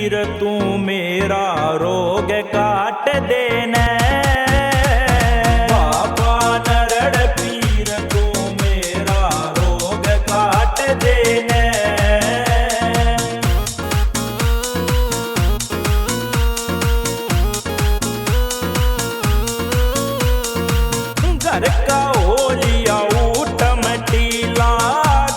पीर तू मेरा रोग काट देने। बाबा नरड़ पीर तू मेरा रोग काट देने। घर का ओलिया ऊटम टीला,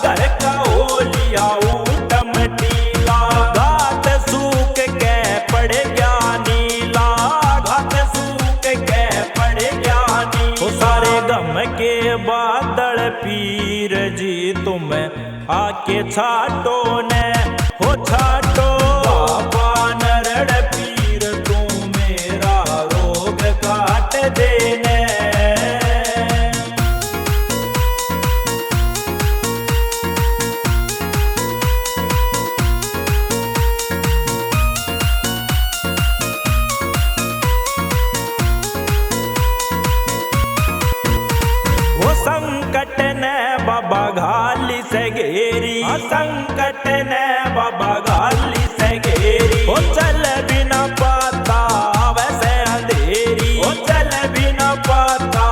घर का ओलिया ऊटम टीला। घाट सूख के पड़ गया नीला, घाट सूख के पड़ गया नीला। सारे गम के बादल पीर जी तुम आके छाटो ने, हो छाटो। बाबा नरड़ पीर तू मेरा रोग काट देने। संकट ने बाबा घाली से घेरी, संकट ने बाबा घाली से घेरी। ओ चल बिना पाता वैसे अंधेरी, ओ चल बिना पाता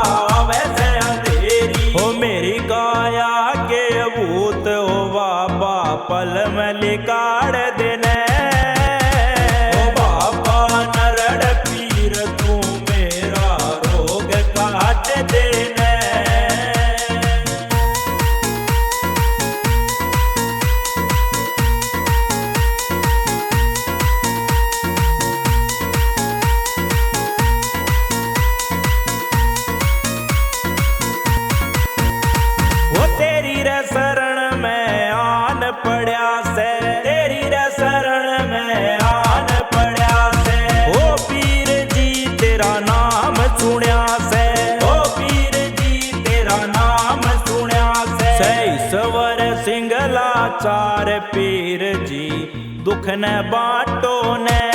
वैसे अंधेरी। ओ मेरी काया के भूत ओ बाबा पल में लिकाड़ देने। ओ बाबा नरड़ पीर तू मेरा रोग काट देने। शरण में आन पड़ा से, तेरी रे शरण में आन पड़ा से। ओ पीर जी तेरा नाम सुनिया से, ओ पीर जी तेरा नाम सुनिया से। ईश्वर सिंगला चार पीर जी दुख न बाटो ने।